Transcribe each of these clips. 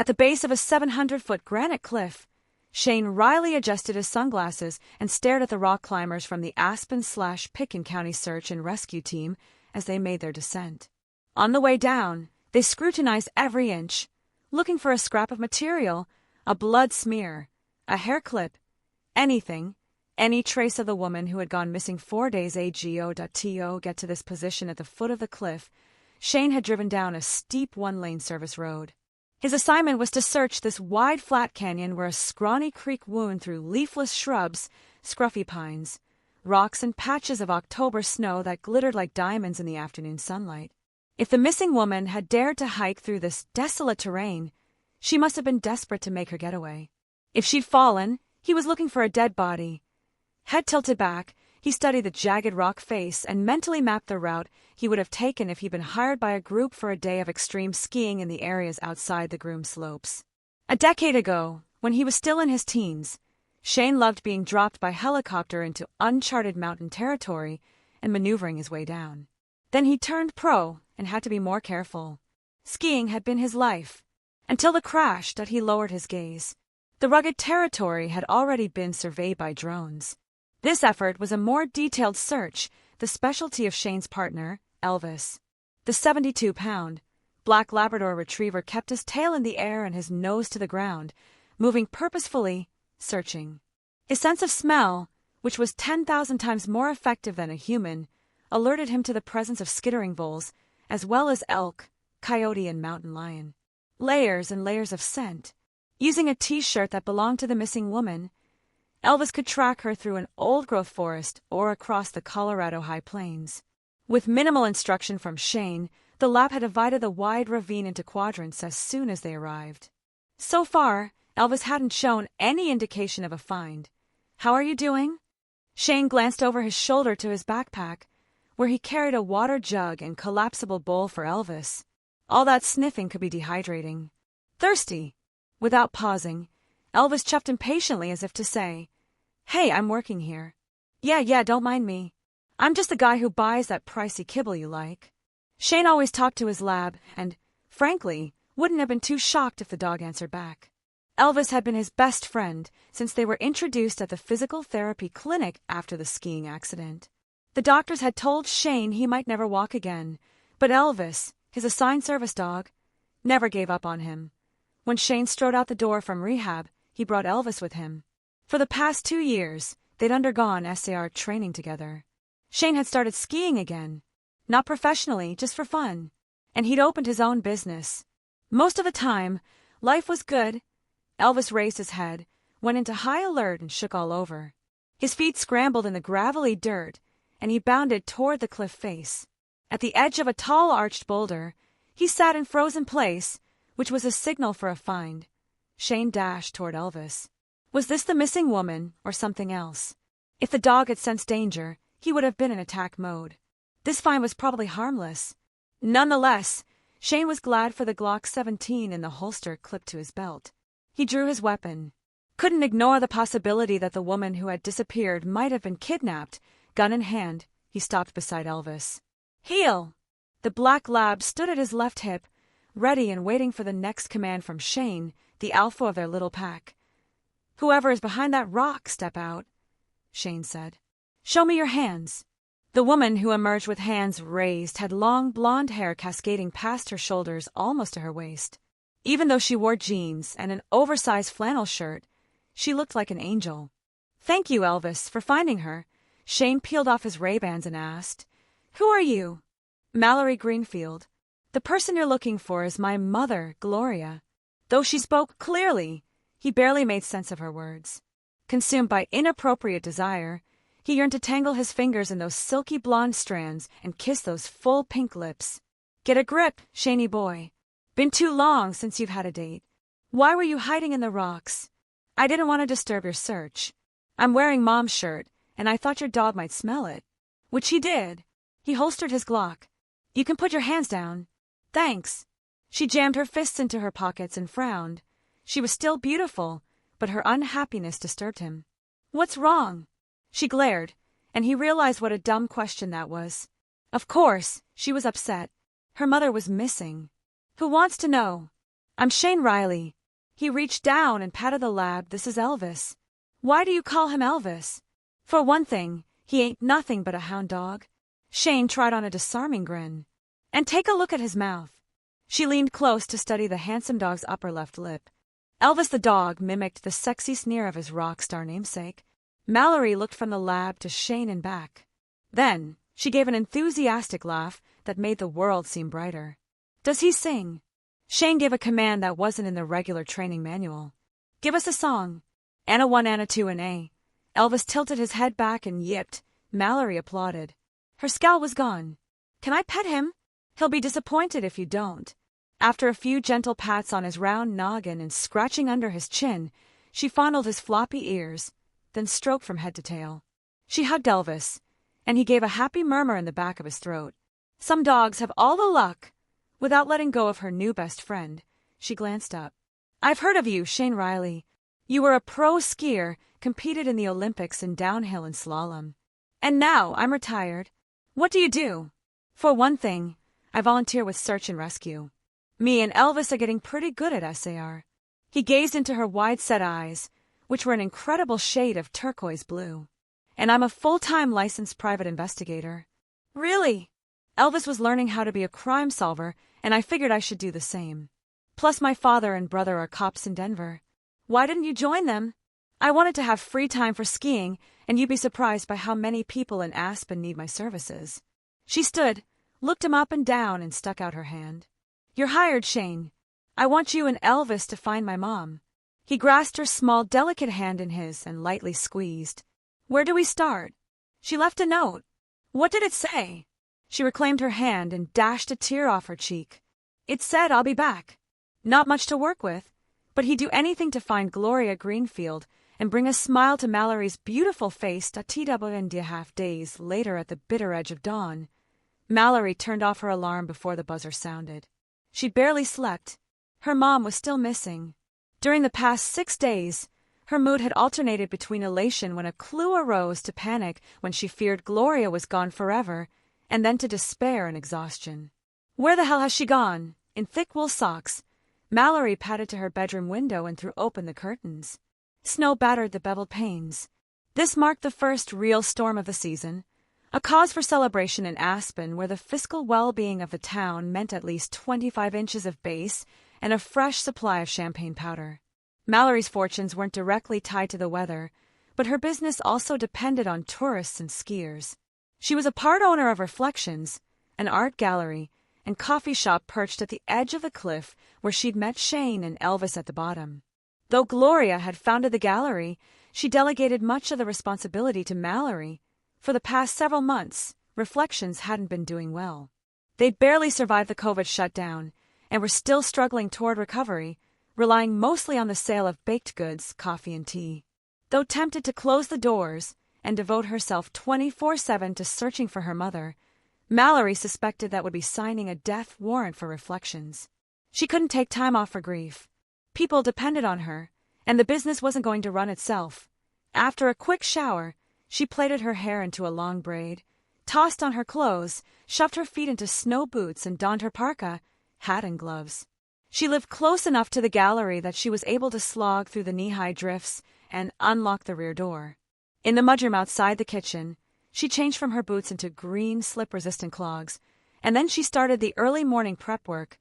At the base of a 700-foot granite cliff, Shane wryly adjusted his sunglasses and stared at the rock climbers from the Aspen/Pitkin County Search and Rescue Team as they made their descent. On the way down, they scrutinized every inch, looking for a scrap of material, a blood smear, a hair clip, anything, any trace of the woman who had gone missing 4 days ago. To get to this position at the foot of the cliff, Shane had driven down a steep one-lane service road. His assignment was to search this wide flat canyon where a scrawny creek wound through leafless shrubs, scruffy pines, rocks and patches of October snow that glittered like diamonds in the afternoon sunlight. If the missing woman had dared to hike through this desolate terrain, she must have been desperate to make her getaway. If she'd fallen, he was looking for a dead body. Head tilted back, he studied the jagged rock face and mentally mapped the route he would have taken if he'd been hired by a group for a day of extreme skiing in the areas outside the Groom Slopes. A decade ago, when he was still in his teens, Shane loved being dropped by helicopter into uncharted mountain territory and maneuvering his way down. Then he turned pro and had to be more careful. Skiing had been his life, until the crash that he lowered his gaze. The rugged territory had already been surveyed by drones. This effort was a more detailed search, the specialty of Shane's partner, Elvis. The 72-pound, black Labrador retriever kept his tail in the air and his nose to the ground, moving purposefully, searching. His sense of smell, which was 10,000 times more effective than a human, alerted him to the presence of skittering voles, as well as elk, coyote, and mountain lion. Layers and layers of scent. Using a T-shirt that belonged to the missing woman, Elvis could track her through an old-growth forest or across the Colorado High Plains. With minimal instruction from Shane, the lab had divided the wide ravine into quadrants as soon as they arrived. So far, Elvis hadn't shown any indication of a find. "How are you doing?" Shane glanced over his shoulder to his backpack, where he carried a water jug and collapsible bowl for Elvis. All that sniffing could be dehydrating. "Thirsty?" Without pausing, Elvis chuffed impatiently as if to say, "Hey, I'm working here." Yeah, don't mind me. I'm just the guy who buys that pricey kibble you like." Shane always talked to his lab and, frankly, wouldn't have been too shocked if the dog answered back. Elvis had been his best friend since they were introduced at the physical therapy clinic after the skiing accident. The doctors had told Shane he might never walk again, but Elvis, his assigned service dog, never gave up on him. When Shane strode out the door from rehab, he brought Elvis with him. For the past 2 years, they'd undergone SAR training together. Shane had started skiing again, not professionally, just for fun, and he'd opened his own business. Most of the time, life was good. Elvis raised his head, went into high alert and shook all over. His feet scrambled in the gravelly dirt, and he bounded toward the cliff face. At the edge of a tall arched boulder, he sat in frozen place, which was a signal for a find. Shane dashed toward Elvis. Was this the missing woman or something else? If the dog had sensed danger, he would have been in attack mode. This find was probably harmless. Nonetheless, Shane was glad for the Glock 17 in the holster clipped to his belt. He drew his weapon. Couldn't ignore the possibility that the woman who had disappeared might have been kidnapped. Gun in hand, he stopped beside Elvis. "Heel!" The black lab stood at his left hip, ready and waiting for the next command from Shane, the alpha of their little pack. "Whoever is behind that rock, step out," Shane said. "Show me your hands." The woman who emerged with hands raised had long blonde hair cascading past her shoulders almost to her waist. Even though she wore jeans and an oversized flannel shirt, she looked like an angel. "Thank you, Elvis, for finding her." Shane peeled off his Ray-Bans and asked, "Who are you?" "Mallory Greenfield. The person you're looking for is my mother, Gloria." Though she spoke clearly, he barely made sense of her words. Consumed by inappropriate desire, he yearned to tangle his fingers in those silky blonde strands and kiss those full pink lips. "Get a grip, Shaney boy. Been too long since you've had a date. Why were you hiding in the rocks?" "I didn't want to disturb your search. I'm wearing Mom's shirt, and I thought your dog might smell it." Which he did. He holstered his Glock. "You can put your hands down." "Thanks." She jammed her fists into her pockets and frowned. She was still beautiful, but her unhappiness disturbed him. "What's wrong?" She glared, and he realized what a dumb question that was. Of course, she was upset. Her mother was missing. "Who wants to know?" I'm Shane Riley. He reached down and patted the lab. This is Elvis. Why do you call him Elvis? For one thing, he ain't nothing but a hound dog. Shane tried on a disarming grin. And take a look at his mouth. She leaned close to study the handsome dog's upper left lip. Elvis the dog mimicked the sexy sneer of his rock star namesake. Mallory looked from the lab to Shane and back. Then, she gave an enthusiastic laugh that made the world seem brighter. Does he sing? Shane gave a command that wasn't in the regular training manual. Give us a song. Anna 1, Anna 2, and A. Elvis tilted his head back and yipped. Mallory applauded. Her scowl was gone. Can I pet him? He'll be disappointed if you don't. After a few gentle pats on his round noggin and scratching under his chin, she fondled his floppy ears, then stroked from head to tail. She hugged Elvis, and he gave a happy murmur in the back of his throat. Some dogs have all the luck. Without letting go of her new best friend, she glanced up. I've heard of you, Shane Riley. You were a pro skier, competed in the Olympics in downhill and slalom. And now I'm retired. What do you do? For one thing, I volunteer with search and rescue. Me and Elvis are getting pretty good at SAR. He gazed into her wide-set eyes, which were an incredible shade of turquoise blue. And I'm a full-time licensed private investigator. Really? Elvis was learning how to be a crime solver, and I figured I should do the same. Plus my father and brother are cops in Denver. Why didn't you join them? I wanted to have free time for skiing, and you'd be surprised by how many people in Aspen need my services. She stood, looked him up and down, and stuck out her hand. You're hired, Shane. I want you and Elvis to find my mom. He grasped her small, delicate hand in his and lightly squeezed. Where do we start? She left a note. What did it say? She reclaimed her hand and dashed a tear off her cheek. It said, I'll be back. Not much to work with, but he'd do anything to find Gloria Greenfield and bring a smile to Mallory's beautiful face. TW days later at the bitter edge of dawn, Mallory turned off her alarm before the buzzer sounded. She'd barely slept. Her mom was still missing. During the past 6 days, her mood had alternated between elation when a clue arose to panic when she feared Gloria was gone forever, and then to despair and exhaustion. Where the hell has she gone? In thick wool socks, Mallory padded to her bedroom window and threw open the curtains. Snow battered the beveled panes. This marked the first real storm of the season, a cause for celebration in Aspen where the fiscal well-being of the town meant at least 25 inches of base and a fresh supply of champagne powder. Mallory's fortunes weren't directly tied to the weather, but her business also depended on tourists and skiers. She was a part owner of Reflections, an art gallery, and coffee shop perched at the edge of the cliff where she'd met Shane and Elvis at the bottom. Though Gloria had founded the gallery, she delegated much of the responsibility to Mallory. For the past several months, Reflections hadn't been doing well. They'd barely survived the COVID shutdown and were still struggling toward recovery, relying mostly on the sale of baked goods, coffee, and tea. Though tempted to close the doors and devote herself 24/7 to searching for her mother, Mallory suspected that would be signing a death warrant for Reflections. She couldn't take time off for grief. People depended on her, and the business wasn't going to run itself. After a quick shower, she plaited her hair into a long braid, tossed on her clothes, shoved her feet into snow boots, and donned her parka, hat, and gloves. She lived close enough to the gallery that she was able to slog through the knee-high drifts and unlock the rear door. In the mudroom outside the kitchen, she changed from her boots into green, slip-resistant clogs, and then she started the early morning prep work,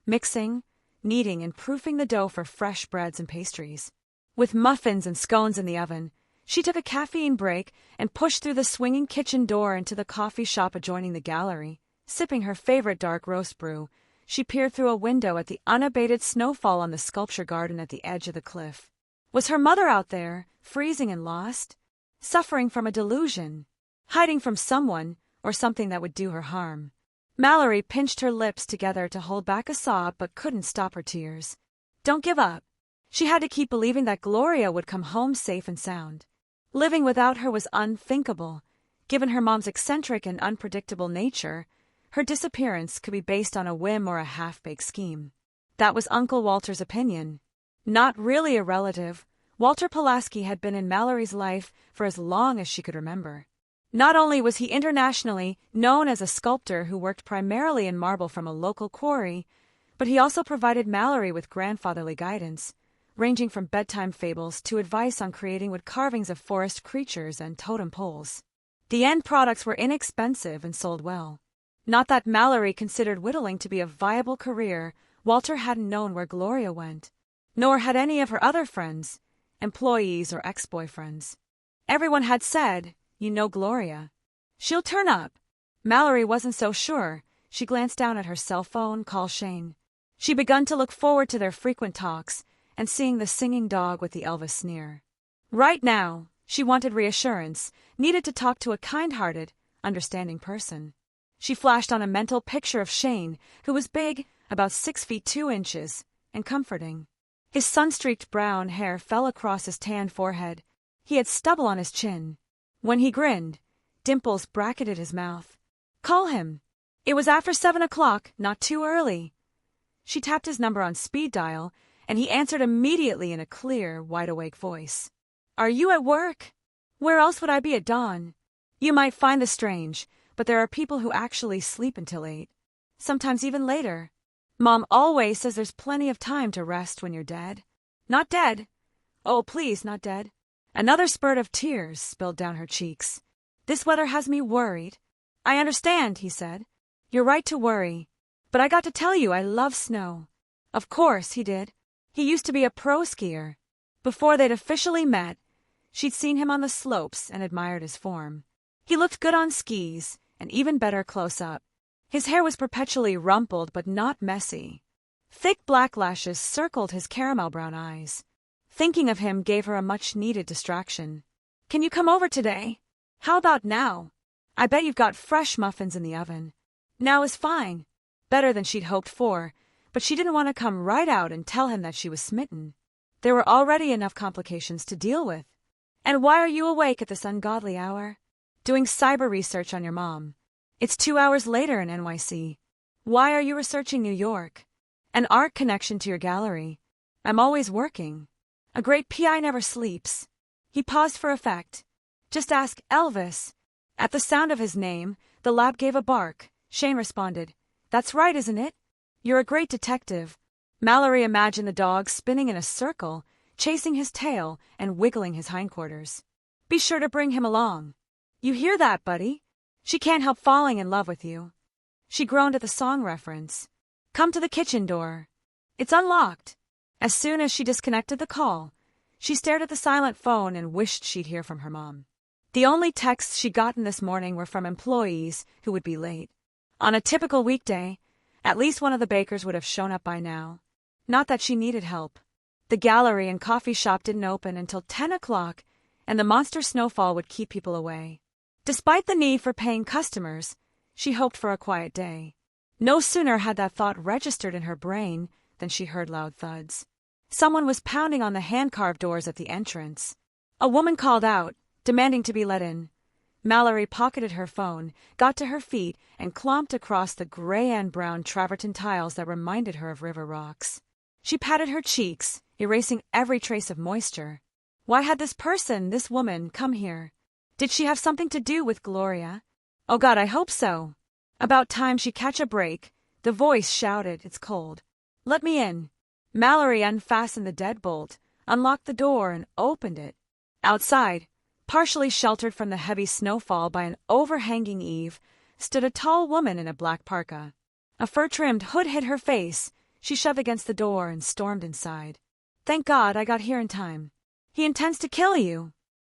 mixing, kneading, and proofing the dough for fresh breads and pastries. With muffins and scones in the oven, she took a caffeine break and pushed through the swinging kitchen door into the coffee shop adjoining the gallery. Sipping her favorite dark roast brew, she peered through a window at the unabated snowfall on the sculpture garden at the edge of the cliff. Was her mother out there, freezing and lost? Suffering from a delusion? Hiding from someone or something that would do her harm? Mallory pinched her lips together to hold back a sob but couldn't stop her tears. Don't give up. She had to keep believing that Gloria would come home safe and sound. Living without her was unthinkable. Given her mom's eccentric and unpredictable nature, her disappearance could be based on a whim or a half-baked scheme. That was Uncle Walter's opinion. Not really a relative, Walter Pulaski had been in Mallory's life for as long as she could remember. Not only was he internationally known as a sculptor who worked primarily in marble from a local quarry, But he also provided Mallory with grandfatherly guidance, ranging from bedtime fables to advice on creating wood carvings of forest creatures and totem poles. The end products were inexpensive and sold well. Not that Mallory considered whittling to be a viable career. Walter hadn't known where Gloria went, nor had any of her other friends, employees or ex-boyfriends. Everyone had said, "You know Gloria. She'll turn up." Mallory wasn't so sure. She glanced down at her cell phone, call Shane. She begun to look forward to their frequent talks and seeing the singing dog with the Elvis sneer. Right now, she wanted reassurance, needed to talk to a kind-hearted, understanding person. She flashed on a mental picture of Shane, who was big, about 6 feet 2 inches, and comforting. His sun-streaked brown hair fell across his tanned forehead. He had stubble on his chin. When he grinned, dimples bracketed his mouth. Call him. It was after 7 o'clock, not too early. She tapped his number on speed dial, and he answered immediately in a clear, wide-awake voice. Are you at work? Where else would I be at dawn? You might find this strange, but there are people who actually sleep until 8. Sometimes even later. Mom always says there's plenty of time to rest when you're dead. Not dead. Oh, please, not dead. Another spurt of tears spilled down her cheeks. This weather has me worried. I understand, he said. You're right to worry. But I got to tell you, I love snow. Of course he did. He used to be a pro skier. Before they'd officially met, she'd seen him on the slopes and admired his form. He looked good on skis, and even better close up. His hair was perpetually rumpled but not messy. Thick black lashes circled his caramel brown eyes. Thinking of him gave her a much-needed distraction. Can you come over today? How about now? I bet you've got fresh muffins in the oven. Now is fine. Better than she'd hoped for, but she didn't want to come right out and tell him that she was smitten. There were already enough complications to deal with. And why are you awake at this ungodly hour? Doing cyber research on your mom. It's 2 hours later in NYC. Why are you researching New York? An art connection to your gallery. I'm always working. A great PI never sleeps. He paused for effect. Just ask Elvis. At the sound of his name, the lab gave a bark. Shane responded, That's right, isn't it? You're a great detective. Mallory imagined the dog spinning in a circle, chasing his tail and wiggling his hindquarters. Be sure to bring him along. You hear that, buddy? She can't help falling in love with you. She groaned at the song reference. Come to the kitchen door. It's unlocked. As soon as she disconnected the call, she stared at the silent phone and wished she'd hear from her mom. The only texts she'd gotten this morning were from employees who would be late. On a typical weekday, at least one of the bakers would have shown up by now. Not that she needed help. The gallery and coffee shop didn't open until 10 o'clock, and the monster snowfall would keep people away. Despite the need for paying customers, she hoped for a quiet day. No sooner had that thought registered in her brain than she heard loud thuds. Someone was pounding on the hand-carved doors at the entrance. A woman called out, demanding to be let in. Mallory pocketed her phone, got to her feet, and clomped across the gray and brown travertine tiles that reminded her of river rocks. She patted her cheeks, erasing every trace of moisture. Why had this woman, come here? Did she have something to do with Gloria? Oh God, I hope so. About time she'd catch a break. The voice shouted, It's cold. Let me in. Mallory unfastened the deadbolt, unlocked the door, and opened it. Outside, partially sheltered from the heavy snowfall by an overhanging eave, stood a tall woman in a black parka. A fur-trimmed hood hid her face. She shoved against the door and stormed inside. Thank God I got here in time. He intends to kill you.